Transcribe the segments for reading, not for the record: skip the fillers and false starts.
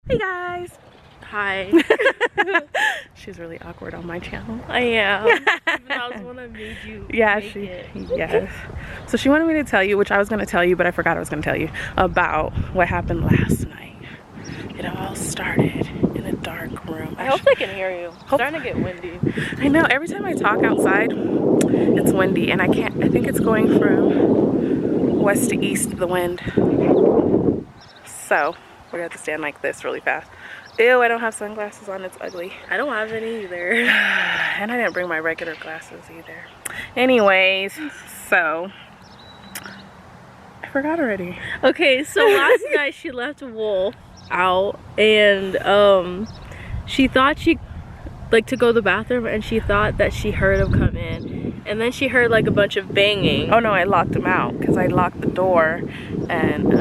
Hey guys. Hi. She's really awkward on my channel. I am. Even though I was the one that made you make it. Yes. So she wanted me to tell you, which I was going to tell you, but I forgot I was going to tell you, about what happened last night. It all started in a dark room. I hope they can hear you. It's starting to get windy. I know. Every time I talk outside, it's windy, and I think it's going from west to east, the wind. So we're going to have to stand like this really fast. Ew, I don't have sunglasses on. It's ugly. I don't have any either. And I didn't bring my regular glasses either. Anyways, so I forgot already. Okay, so last night she left Wolf out, and she thought she to go to the bathroom, and she thought that she heard him come in, and then she heard like a bunch of banging. Oh no, I locked him out because I locked the door, and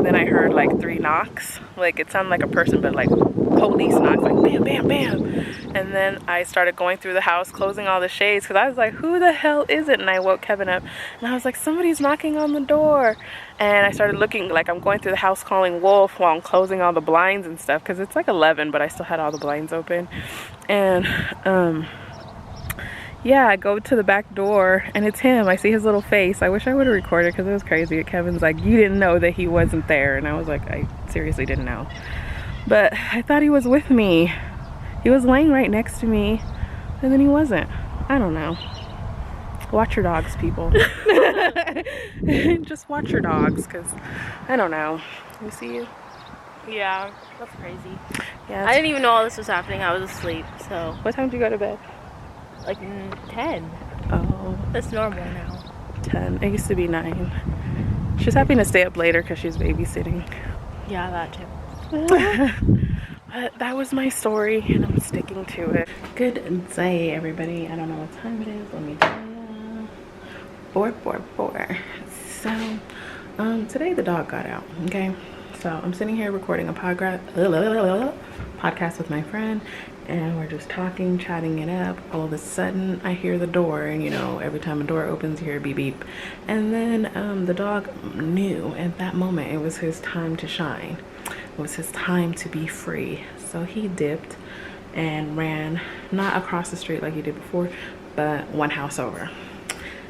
then I heard like 3 knocks. Like it sounded like a person, but like police knocks, like bam, bam, bam. And then I started going through the house, closing all the shades, because I was like, who the hell is it? And I woke Kevin up, and I was like, somebody's knocking on the door. And I started looking, like I'm going through the house calling Wolf while I'm closing all the blinds and stuff, because it's like 11, but I still had all the blinds open. And yeah, I go to the back door, and it's him. I see his little face. I wish I would have recorded because it was crazy. Kevin's like, you didn't know that he wasn't there. And I was like, I seriously didn't know. But I thought he was with me. He was laying right next to me, and then he wasn't. I don't know. Watch your dogs, people. Just watch your dogs, because I don't know. You see you? Yeah, that's crazy. Yeah. I didn't even know all this was happening. I was asleep, so. What time did you go to bed? Like 10. Oh. That's normal now. 10. It used to be 9. She's happy to stay up later because she's babysitting. Yeah, that too. But that was my story, and I'm sticking to it. Good day, everybody. I don't know what time it is. Let me tell you. 4:44. So, today the dog got out. Okay. So I'm sitting here recording a podcast with my friend, and we're just talking, chatting it up. All of a sudden I hear the door, and you know, every time a door opens you hear a beep beep. And then the dog knew at that moment it was his time to shine. It was his time to be free. So he dipped and ran, not across the street like he did before, but one house over.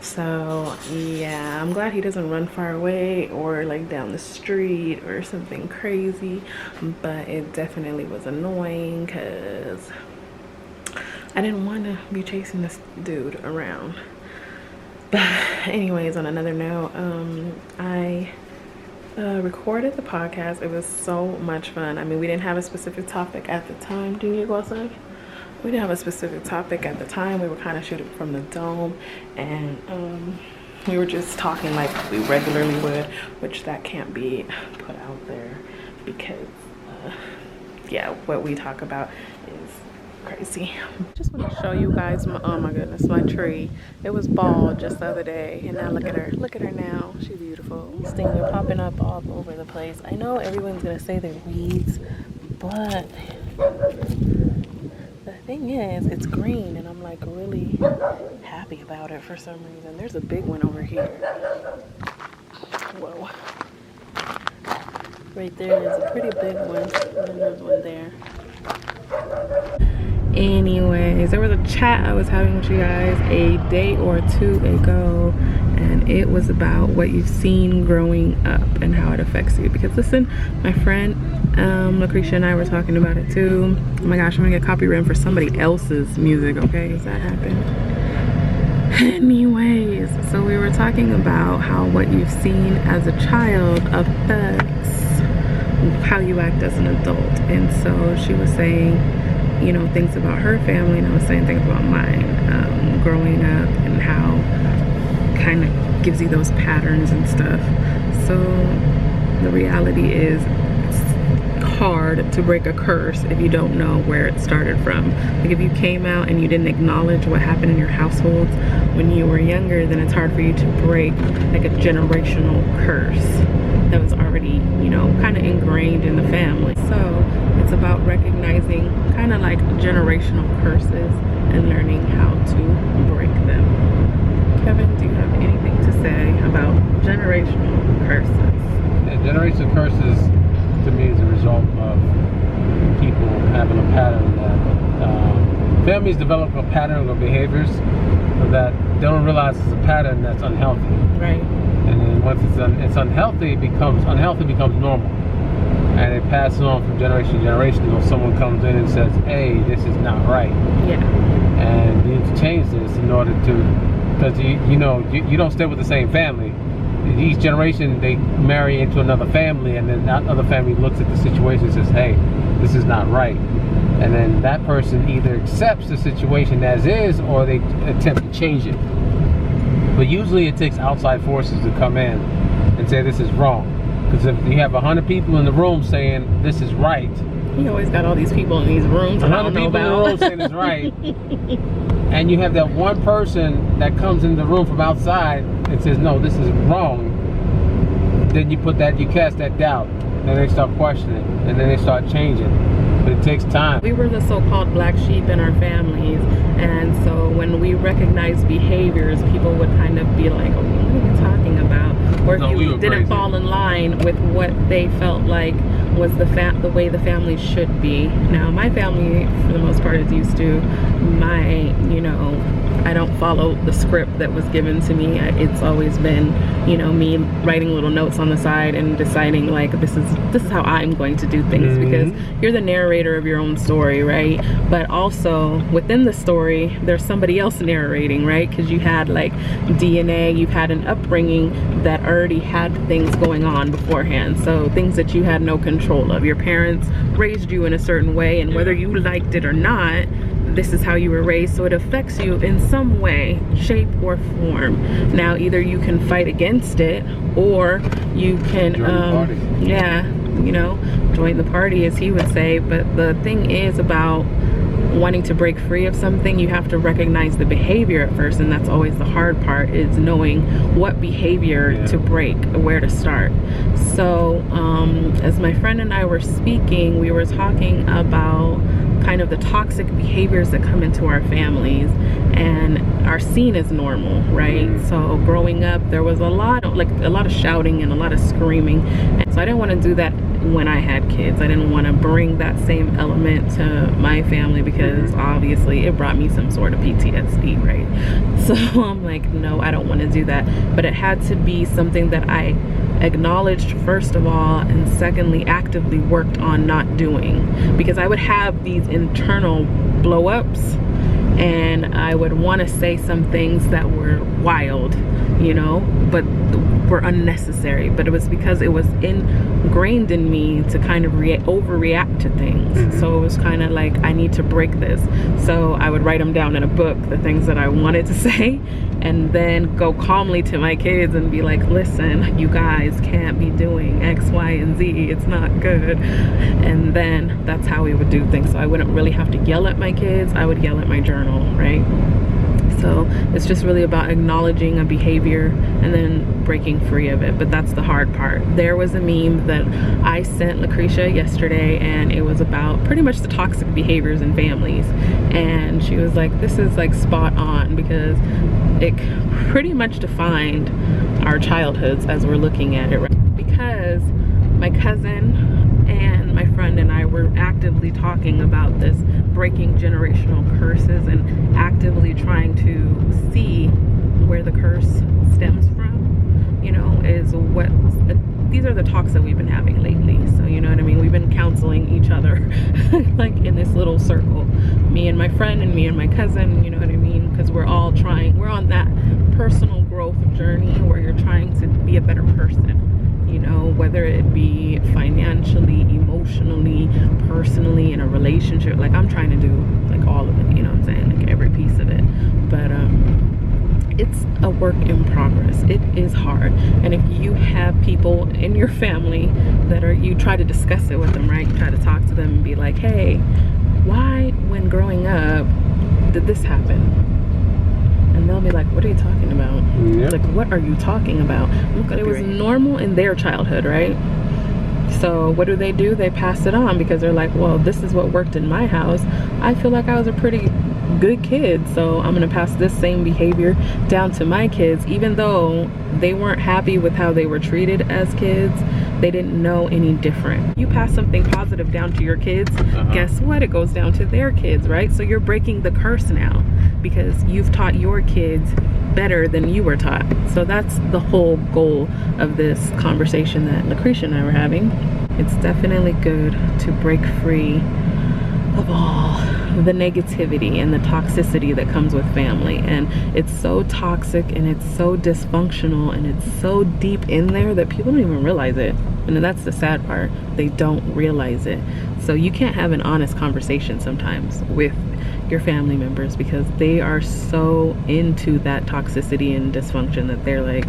So yeah, I'm glad he doesn't run far away or like down the street or something crazy, but it definitely was annoying because I didn't want to be chasing this dude around. But anyways, on another note, I recorded the podcast. It was so much fun. I mean, we didn't have a specific topic at the time. Do you need to go outside? We didn't have a specific topic at the time. We were kind of shooting from the dome, and we were just talking like we regularly would, which that can't be put out there because yeah, what we talk about is crazy. Just want to show you guys oh my goodness, my tree. It was bald just the other day, and now look at her now. She's beautiful. These things are popping up all over the place. I know everyone's gonna say they're weeds, but the thing is, it's green, and I'm like really happy about it for some reason. There's a big one over here. Whoa. Right there is a pretty big one, and then there's one there. Anyways, there was a chat I was having with you guys a day or two ago, and it was about what you've seen growing up and how it affects you. Because listen, my friend Lucretia and I were talking about it too. Oh my gosh, I'm gonna get copyrighted for somebody else's music, okay? Does that happen? Anyways, so we were talking about how what you've seen as a child affects how you act as an adult. And so she was saying, you know, things about her family, and I was saying things about mine, growing up, and how kind of gives you those patterns and stuff. So the reality is it's hard to break a curse if you don't know where it started from. Like if you came out and you didn't acknowledge what happened in your households when you were younger, then it's hard for you to break like a generational curse that was already, you know, kind of ingrained in the family. So it's about recognizing kind of like generational curses and learning how to break them. Kevin, do you have anything to say about generational curses? Yeah, generational curses to me is a result of families develop a pattern of behaviors that they don't realize is a pattern that's unhealthy. Right. And then once it's unhealthy, becomes normal, and it passes on from generation to generation until someone comes in and says, "Hey, this is not right." Yeah. And you need to change this in order to, because you don't stay with the same family. Each generation they marry into another family, and then that other family looks at the situation and says, "Hey, this is not right." And then that person either accepts the situation as is, or they attempt to change it. But usually it takes outside forces to come in and say this is wrong. Because if you have 100 people in the room saying this is right, You always got all these people in these rooms and I don't know people in the room about. saying it's right, and you have that one person that comes in the room from outside and says no, this is wrong, then you cast that doubt, and they start questioning, and then they start changing. But it takes time. We were the so-called black sheep in our families, and so when we recognized behaviors, people would kind of be like, "Oh, what are you talking about?" Or if No, we you were didn't crazy. fall in line with what they felt like was the way the family should be. Now, my family, for the most part, is used to my, I don't follow the script that was given to me. It's always been, me writing little notes on the side and deciding like this is how I'm going to do things, because you're the narrator of your own story, right? But also within the story, there's somebody else narrating, right? Because you had like DNA, you've had an upbringing that already had things going on beforehand. So things that you had no control of. Your parents raised you in a certain way, and whether you liked it or not, this is how you were raised, so it affects you in some way, shape or form. Now either you can fight against it, or you can Join the party. join the party, as he would say. But the thing is about wanting to break free of something, you have to recognize the behavior at first, and that's always the hard part, is knowing what behavior to break, where to start. So as my friend and I were speaking, we were talking about kind of the toxic behaviors that come into our families and are seen as normal, right? So growing up, there was a lot of shouting and a lot of screaming, and so I didn't want to do that when I had kids. I didn't want to bring that same element to my family, because obviously it brought me some sort of PTSD, right? So I'm like, no, I don't want to do that. But it had to be something that I acknowledged first of all, and secondly actively worked on not doing, because I would have these internal blow-ups and I would want to say some things that were wild, but were unnecessary. But it was because it was ingrained in me to kind of overreact to things. So it was kind of like, I need to break this. So I would write them down in a book, the things that I wanted to say, and then go calmly to my kids and be like, listen, you guys can't be doing X, Y, and Z. It's not good. And then that's how we would do things. So I wouldn't really have to yell at my kids. I would yell at my journal, right? So it's just really about acknowledging a behavior and then breaking free of it. But that's the hard part. There was a meme that I sent Lucretia yesterday, and it was about pretty much the toxic behaviors in families. And she was like, this is like spot on, because it pretty much defined our childhoods as we're looking at it, right? Because my cousin and my friend and I were actively talking about this, breaking generational curses, and actively trying to see where the curse stems from, is what these are the talks that we've been having lately. So you know what I mean, we've been counseling each other like in this little circle, me and my friend and me and my cousin, you know what I mean, because we're all we're on that personal growth journey where you're trying to be a better person, whether it be financially, emotionally, personally, in a relationship. Like, I'm trying to do like all of it, you know what I'm saying, like every piece of it. But it's a work in progress. It is hard. And if you have people in your family that you try to discuss it with them, right? You try to talk to them and be like, hey, why when growing up did this happen? And they'll be like, what are you talking about? Like, what are you talking about? Look, it was normal in their childhood, right? So what do? They pass it on, because they're like, well, this is what worked in my house. I feel like I was a pretty good kid, so I'm gonna pass this same behavior down to my kids, even though they weren't happy with how they were treated as kids. They didn't know any different. You pass something positive down to your kids, guess what? It goes down to their kids, right? So you're breaking the curse now because you've taught your kids better than you were taught. So that's the whole goal of this conversation that Lucretia and I were having. It's definitely good to break free of all the negativity and the toxicity that comes with family. And it's so toxic and it's so dysfunctional and it's so deep in there that people don't even realize it. And that's the sad part. They don't realize it. So you can't have an honest conversation sometimes with your family members because they are so into that toxicity and dysfunction that they're like,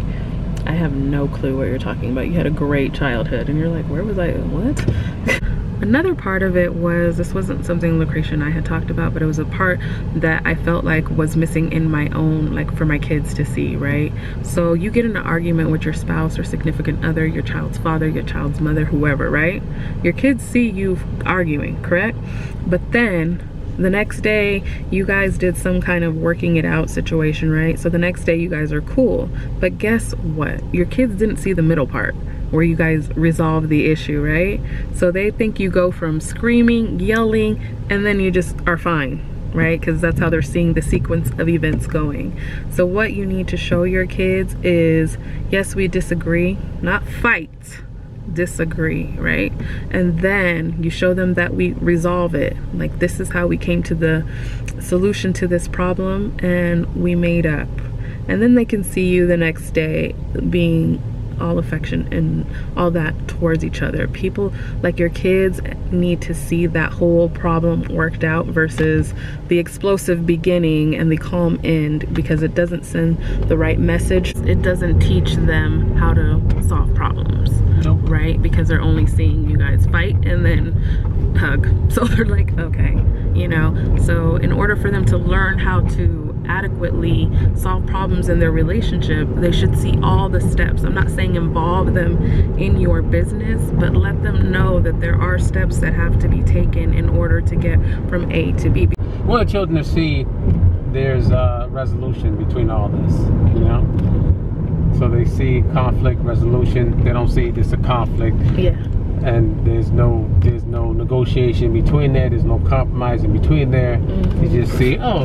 I have no clue what you're talking about. You had a great childhood. And you're like, where was I? What? Another part of it was, this wasn't something Lucretia and I had talked about, but it was a part that I felt like was missing in my own, like for my kids to see, right? So you get in an argument with your spouse or significant other, your child's father, your child's mother, whoever, right? Your kids see you arguing, correct? But then the next day you guys did some kind of working it out situation, right? So the next day you guys are cool. But guess what? Your kids didn't see the middle part where you guys resolve the issue, right? So they think you go from screaming, yelling, and then you just are fine, right? Because that's how they're seeing the sequence of events going. So what you need to show your kids is, yes, we disagree, not fight, disagree, right? And then you show them that we resolve it. Like, this is how we came to the solution to this problem and we made up. And then they can see you the next day being all affection and all that towards each other. People, like your kids, need to see that whole problem worked out versus the explosive beginning and the calm end, because it doesn't send the right message. It doesn't teach them how to solve problems. Nope. Right? Because they're only seeing you guys fight and then hug. So they're like, okay, you know. So in order for them to learn how to adequately solve problems in their relationship, they should see all the steps. I'm not saying involve them in your business, but let them know that there are steps that have to be taken in order to get from A to B. We want children to see there's a resolution between all this, you know? So they see conflict resolution. They don't see this a conflict. Yeah. And there's no negotiation between there. There's no compromise in between there. Mm-hmm. You just see, oh,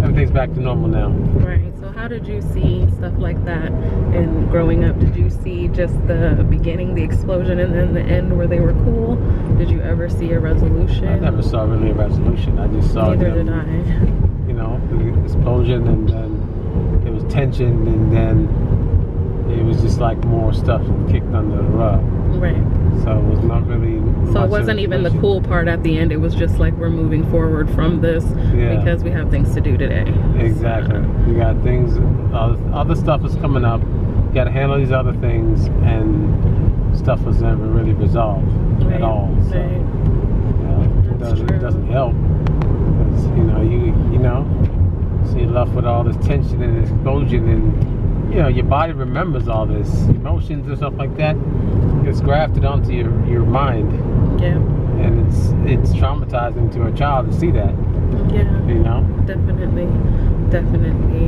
everything's back to normal now. Right. So how did you see stuff like that in growing up? Did you see just the beginning, the explosion, and then the end where they were cool? Did you ever see a resolution? I never saw really a resolution. I just saw Neither them, did I. you know, the explosion, and then there was tension, and then it was just like more stuff kicked under the rug. Right. So it was not really. So it wasn't even the cool part at the end. It was just like, we're moving forward from this because we have things to do today. Exactly. You got things, other stuff is coming up. You got to handle these other things, and stuff was never really resolved at all. So it doesn't help, because you know, so you're left with all this tension and explosion, and your body remembers all this emotions and stuff like that. It's grafted onto your mind. Yeah. And it's traumatizing to a child to see that. Yeah. You know? Definitely.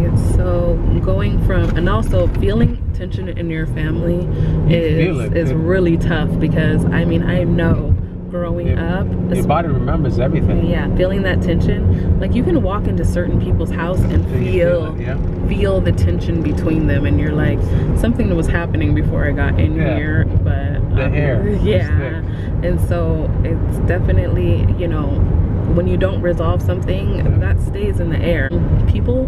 It's so going from, and also feeling tension in your family is really tough, because I mean, I know growing up, your body remembers everything. Yeah, feeling that tension. Like, you can walk into certain people's house and feel the tension between them, and you're like, something was happening before I got in here, but the air. Yeah. And so it's definitely, when you don't resolve something, that stays in the air. People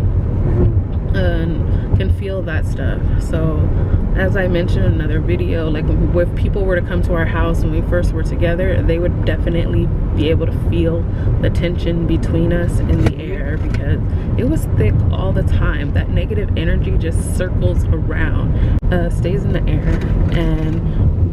can feel that stuff. So as I mentioned in another video, like, if people were to come to our house when we first were together, they would definitely be able to feel the tension between us in the air, because it was thick all the time. That negative energy just circles around, stays in the air, and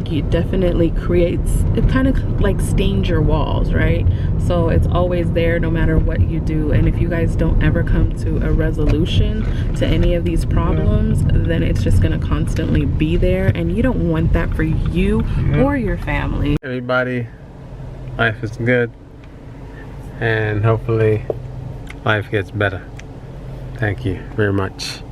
it definitely it kind of like stains your walls, right? So it's always there no matter what you do. And if you guys don't ever come to a resolution to any of these problems, then it's just going to constantly be there, and you don't want that for you or your family. Everybody, life is good, and hopefully life gets better. Thank you very much.